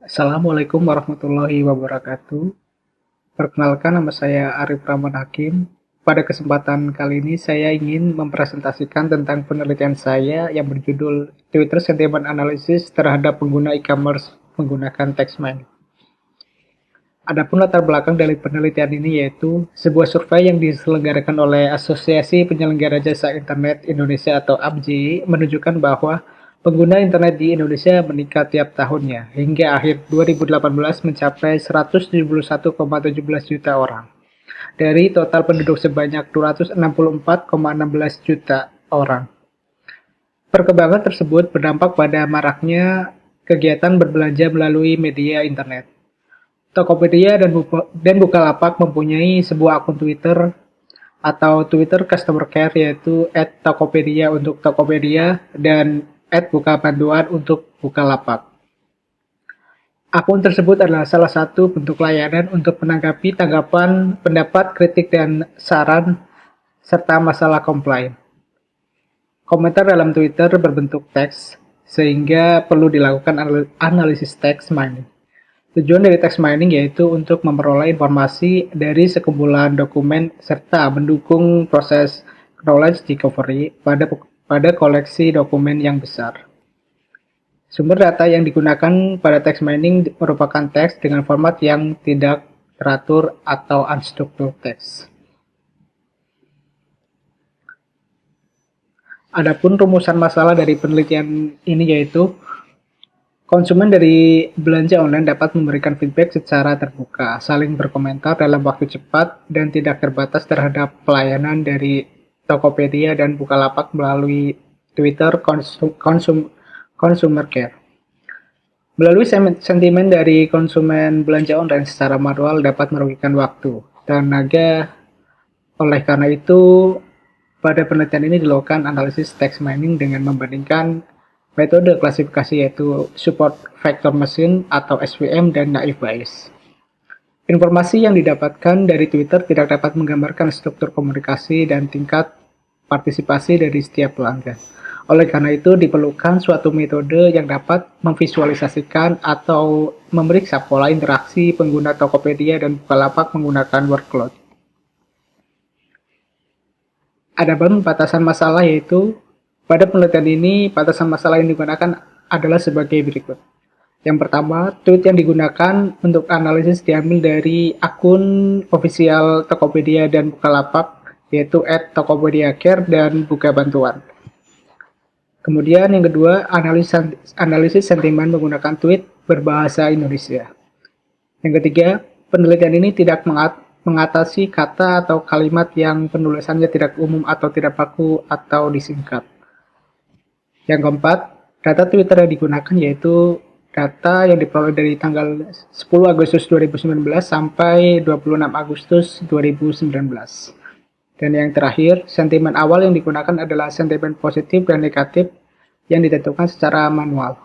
Assalamualaikum warahmatullahi wabarakatuh. Perkenalkan, nama saya Arif Rahman Hakim. Pada kesempatan kali ini saya ingin mempresentasikan tentang penelitian saya yang berjudul Twitter Sentiment Analysis terhadap pengguna e-commerce menggunakan text mining. Adapun latar belakang dari penelitian ini yaitu sebuah survei yang diselenggarakan oleh Asosiasi Penyelenggara Jasa Internet Indonesia atau APJI menunjukkan bahwa pengguna internet di Indonesia meningkat tiap tahunnya hingga akhir 2018 mencapai 171,17 juta orang dari total penduduk sebanyak 264,16 juta orang. Perkembangan tersebut berdampak pada maraknya kegiatan berbelanja melalui media internet. Tokopedia dan Bukalapak mempunyai sebuah akun Twitter atau Twitter Customer Care yaitu @tokopedia untuk Tokopedia dan @bukabantuan untuk Bukalapak. Akun tersebut adalah salah satu bentuk layanan untuk menanggapi tanggapan, pendapat, kritik, dan saran, serta masalah komplain. Komentar dalam Twitter berbentuk teks, sehingga perlu dilakukan analisis text mining. Tujuan dari text mining yaitu untuk memperoleh informasi dari sekumpulan dokumen serta mendukung proses knowledge discovery pada koleksi dokumen yang besar. Sumber data yang digunakan pada text mining merupakan teks dengan format yang tidak teratur atau unstructured text. Adapun rumusan masalah dari penelitian ini yaitu konsumen dari belanja online dapat memberikan feedback secara terbuka, saling berkomentar dalam waktu cepat, dan tidak terbatas terhadap pelayanan dari Tokopedia dan Bukalapak melalui Twitter Consumer Care. Melalui sentimen dari konsumen belanja online secara manual dapat merugikan waktu, tenaga. Oleh karena itu, pada penelitian ini dilakukan analisis text mining dengan membandingkan metode klasifikasi yaitu Support Vector Machine atau SVM dan Naive Bayes. Informasi yang didapatkan dari Twitter tidak dapat menggambarkan struktur komunikasi dan tingkat partisipasi dari setiap pelanggan. Oleh karena itu, diperlukan suatu metode yang dapat memvisualisasikan atau memeriksa pola interaksi pengguna Tokopedia dan Bukalapak menggunakan word cloud. Adapun batasan masalah yaitu pada penelitian ini batasan masalah yang digunakan adalah sebagai berikut. Yang pertama, tweet yang digunakan untuk analisis diambil dari akun official Tokopedia dan Bukalapak yaitu @tokopediacare dan Buka Bantuan. Kemudian yang kedua, analisis sentimen menggunakan tweet berbahasa Indonesia. Yang ketiga, penelitian ini tidak mengatasi kata atau kalimat yang penulisannya tidak umum atau tidak baku atau disingkat. Yang keempat, data Twitter yang digunakan yaitu data yang diperoleh dari tanggal 10 Agustus 2019 sampai 26 Agustus 2019. Dan yang terakhir, sentimen awal yang digunakan adalah sentimen positif dan negatif yang ditentukan secara manual.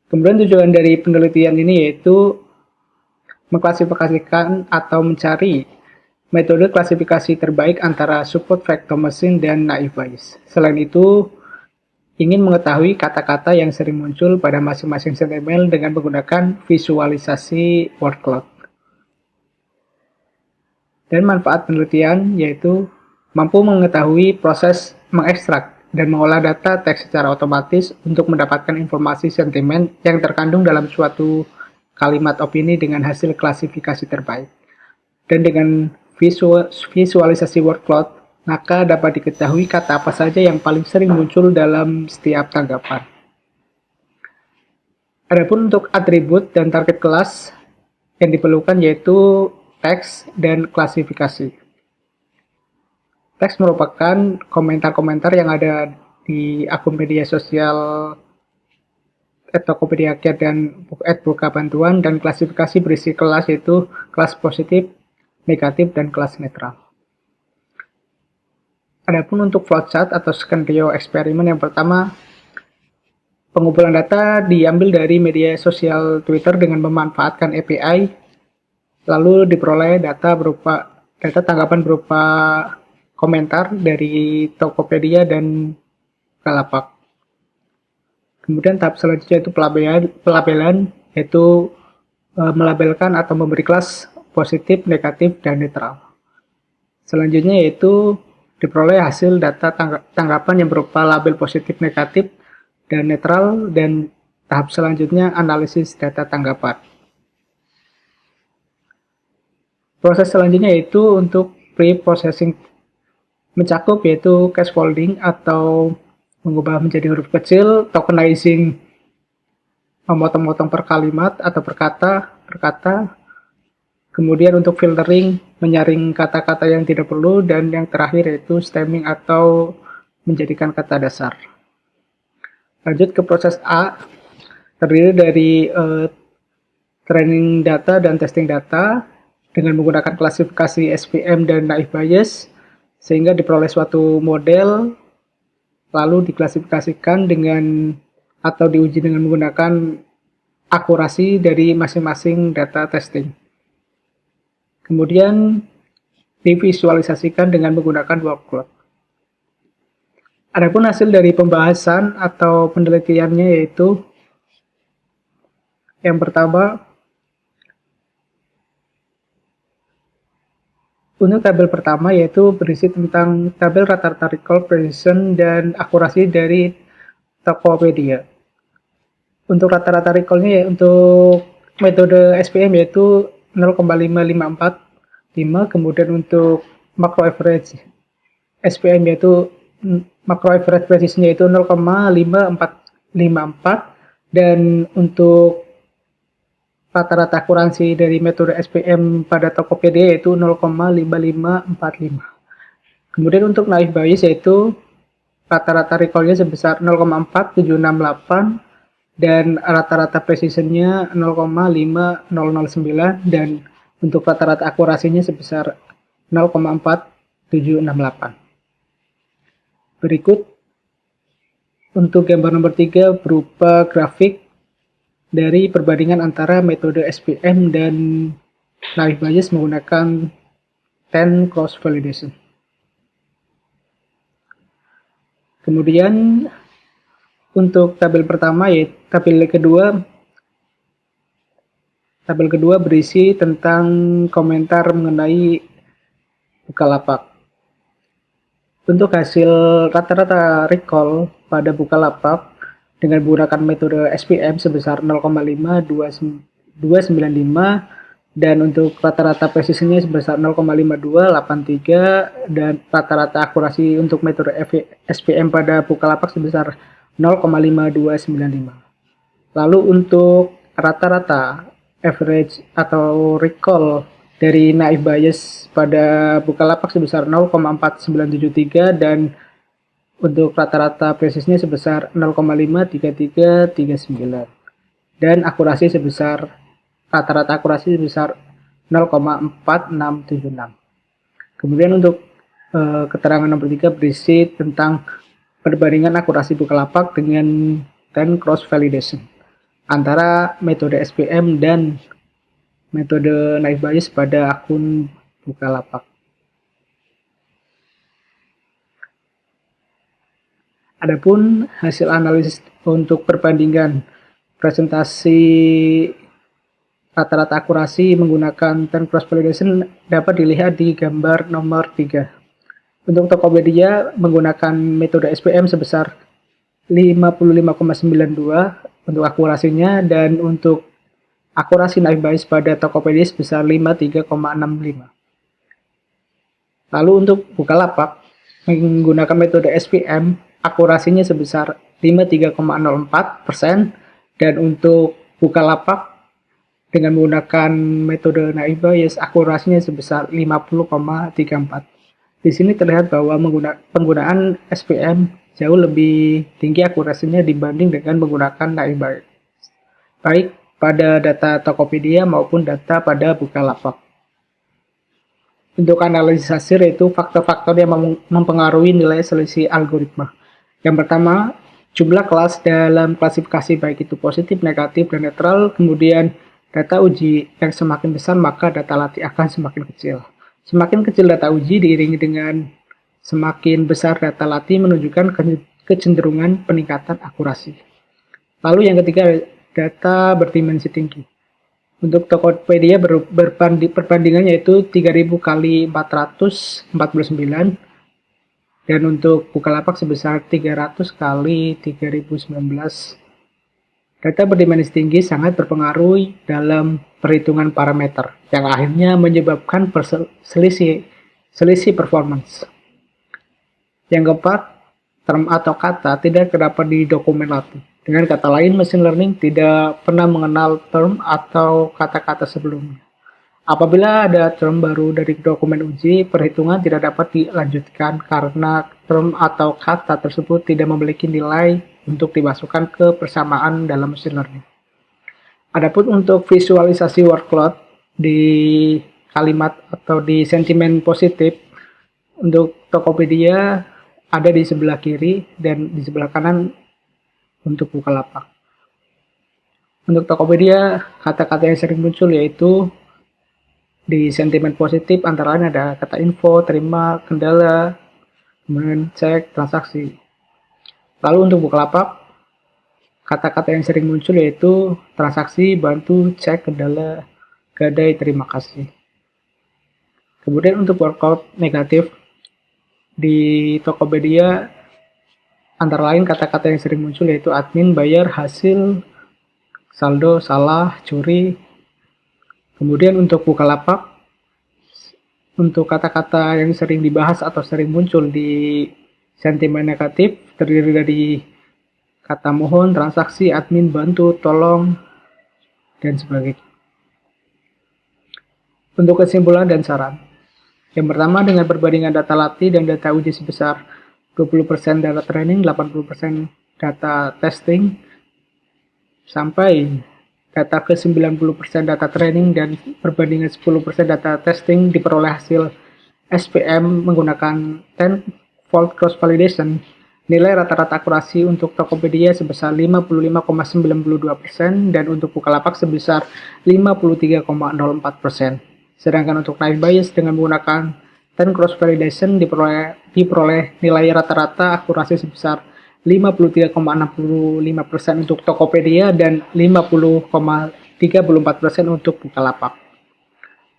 Kemudian tujuan dari penelitian ini yaitu mengklasifikasikan atau mencari metode klasifikasi terbaik antara Support Vector Machine dan Naive Bayes. Selain itu, ingin mengetahui kata-kata yang sering muncul pada masing-masing sentimen dengan menggunakan visualisasi word cloud. Dan manfaat penelitian yaitu mampu mengetahui proses mengekstrak dan mengolah data teks secara otomatis untuk mendapatkan informasi sentimen yang terkandung dalam suatu kalimat opini dengan hasil klasifikasi terbaik. Dan dengan visualisasi word cloud, maka dapat diketahui kata apa saja yang paling sering muncul dalam setiap tanggapan. Adapun untuk atribut dan target kelas yang diperlukan yaitu teks dan klasifikasi. Teks merupakan komentar-komentar yang ada di akun media sosial Tokopedia dan Buka Bantuan, dan klasifikasi berisi kelas yaitu kelas positif, negatif, dan kelas netral. Adapun untuk flowchart atau skenario eksperimen yang pertama, pengumpulan data diambil dari media sosial Twitter dengan memanfaatkan API, lalu diperoleh data tanggapan berupa komentar dari Tokopedia dan Bukalapak. Kemudian tahap selanjutnya itu pelabelan yaitu melabelkan atau memberi kelas positif, negatif, dan netral. Selanjutnya yaitu diperoleh hasil data tanggapan yang berupa label positif, negatif, dan netral, dan tahap selanjutnya analisis data tanggapan. Proses selanjutnya yaitu untuk pre-processing, mencakup yaitu scaffolding atau mengubah menjadi huruf kecil, tokenizing, memotong-motong per kalimat atau per kata, kemudian untuk filtering, menyaring kata-kata yang tidak perlu, dan yang terakhir yaitu stemming atau menjadikan kata dasar. Lanjut ke proses A, terdiri dari training data dan testing data dengan menggunakan klasifikasi SVM dan naive Bayes, sehingga diperoleh suatu model, lalu diklasifikasikan dengan atau diuji dengan menggunakan akurasi dari masing-masing data testing. Kemudian divisualisasikan dengan menggunakan workload. Adapun hasil dari pembahasan atau penelitiannya yaitu yang pertama, untuk tabel pertama yaitu berisi tentang tabel rata-rata recall, precision, dan akurasi dari Tokopedia. Untuk rata-rata recall-nya ya, untuk metode SPM yaitu 0,5545, kemudian untuk macro average SPM yaitu macro average precision yaitu 0,5454, dan untuk rata-rata akurasi dari metode SPM pada Tokopedia yaitu 0,5545. Kemudian untuk naive Bayes yaitu rata-rata recall-nya sebesar 0,4768 dan rata-rata precision-nya 0,5009, dan untuk rata-rata akurasinya sebesar 0,4768. Berikut untuk gambar nomor 3 berupa grafik dari perbandingan antara metode SPM dan naive Bayes menggunakan 10 cross validation. Kemudian untuk tabel pertama yaitu tabel kedua berisi tentang komentar mengenai Bukalapak. Untuk hasil rata-rata recall pada Bukalapak dengan menggunakan metode SPM sebesar 0,5295, dan untuk rata-rata precisionnya sebesar 0,5283, dan rata-rata akurasi untuk metode SPM pada Bukalapak sebesar 0,5295. Lalu untuk rata-rata average atau recall dari naive Bayes pada Bukalapak sebesar 0,4973, dan untuk rata-rata presisnya sebesar 0,53339, dan akurasi sebesar rata-rata akurasi sebesar 0,4676. Kemudian untuk keterangan nomor 3 berisi tentang perbandingan akurasi Bukalapak dengan 10 cross validation antara metode SPM dan metode naive Bayes pada akun Bukalapak. Adapun hasil analisis untuk perbandingan presentasi rata-rata akurasi menggunakan 10 cross validation dapat dilihat di gambar nomor 3. Untuk Tokopedia menggunakan metode SPM sebesar 55,92 untuk akurasinya, dan untuk akurasi naive Bayes pada Tokopedia sebesar 53,65. Lalu untuk Bukalapak menggunakan metode SPM, akurasinya sebesar 53,04%, dan untuk Bukalapak dengan menggunakan metode naive Bayes akurasinya sebesar 50,34. Di sini terlihat bahwa penggunaan SPM jauh lebih tinggi akurasinya dibanding dengan menggunakan naive Bayes, baik pada data Tokopedia maupun data pada Bukalapak. Untuk analisis hasil yaitu faktor-faktor yang mempengaruhi nilai selisih algoritma. Yang pertama, jumlah kelas dalam klasifikasi baik itu positif, negatif, dan netral. Kemudian data uji yang semakin besar maka data latih akan semakin kecil. Semakin kecil data uji diiringi dengan semakin besar data latih menunjukkan kecenderungan peningkatan akurasi. Lalu yang ketiga, data berdimensi tinggi. Untuk Tokopedia perbandingannya yaitu 3000 kali 449, dan untuk Bukalapak sebesar 300 kali 3019. Data berdimensi tinggi sangat berpengaruh dalam perhitungan parameter yang akhirnya menyebabkan selisih performance. Yang keempat, term atau kata tidak terdapat di dokumen latih. Dengan kata lain, machine learning tidak pernah mengenal term atau kata-kata sebelumnya. Apabila ada term baru dari dokumen uji, perhitungan tidak dapat dilanjutkan karena term atau kata tersebut tidak memiliki nilai untuk dimasukkan ke persamaan dalam machine learning. Adapun untuk visualisasi workload di kalimat atau di sentimen positif, untuk Tokopedia ada di sebelah kiri dan di sebelah kanan untuk Bukalapak. Untuk Tokopedia, kata-kata yang sering muncul yaitu di sentimen positif antara lain ada kata info, terima, kendala, kemudian cek, transaksi. Lalu untuk Bukalapak, kata-kata yang sering muncul yaitu transaksi, bantu, cek, kendala, gadai, terima kasih. Kemudian untuk workout negatif, di Tokopedia antara lain kata-kata yang sering muncul yaitu admin, bayar, hasil, saldo, salah, curi. Kemudian untuk Bukalapak, untuk kata-kata yang sering dibahas atau sering muncul di sentimen negatif terdiri dari kata mohon, transaksi, admin, bantu, tolong, dan sebagainya. Untuk kesimpulan dan saran. Yang pertama, dengan perbandingan data latih dan data uji sebesar 20% data training, 80% data testing, sampai data ke 90% data training dan perbandingan 10% data testing diperoleh hasil SPM menggunakan 10-fold cross validation, nilai rata-rata akurasi untuk Tokopedia sebesar 55,92% dan untuk Bukalapak sebesar 53,04%. Sedangkan untuk naive Bayes dengan menggunakan 10 cross validation diperoleh nilai rata-rata akurasi sebesar 53,65% untuk Tokopedia dan 50,34% untuk Bukalapak.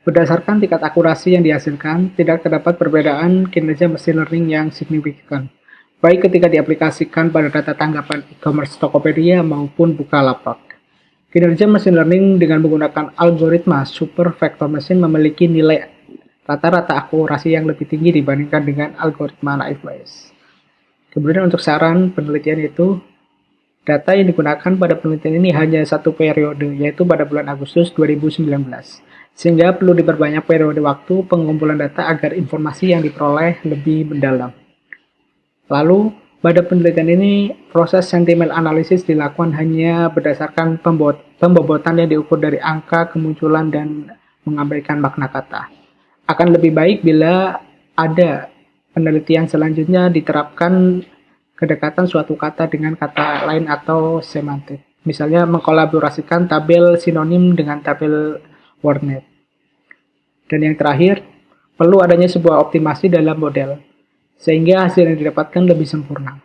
Berdasarkan tingkat akurasi yang dihasilkan, tidak terdapat perbedaan kinerja machine learning yang signifikan, baik ketika diaplikasikan pada data tanggapan e-commerce Tokopedia maupun Bukalapak. Kinerja machine learning dengan menggunakan algoritma super vector machine memiliki nilai rata-rata akurasi yang lebih tinggi dibandingkan dengan algoritma naive Bayes. Kemudian untuk saran penelitian itu, data yang digunakan pada penelitian ini hanya satu periode, yaitu pada bulan Agustus 2019. Sehingga perlu diperbanyak periode waktu pengumpulan data agar informasi yang diperoleh lebih mendalam. Lalu, pada penelitian ini, proses sentimen analisis dilakukan hanya berdasarkan pembobotan yang diukur dari angka kemunculan dan mengabaikan makna kata. Akan lebih baik bila ada penelitian selanjutnya diterapkan kedekatan suatu kata dengan kata lain atau semantik. Misalnya mengkolaborasikan tabel sinonim dengan tabel WordNet. Dan yang terakhir, perlu adanya sebuah optimasi dalam model, sehingga hasil yang didapatkan lebih sempurna.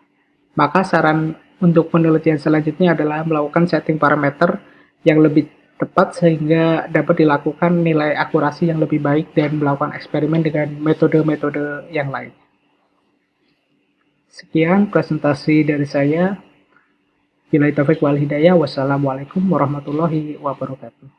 Maka saran untuk penelitian selanjutnya adalah melakukan setting parameter yang lebih tepat sehingga dapat dilakukan nilai akurasi yang lebih baik dan melakukan eksperimen dengan metode-metode yang lain. Sekian presentasi dari saya. Billahi taufiq wal hidayah. Wassalamualaikum warahmatullahi wabarakatuh.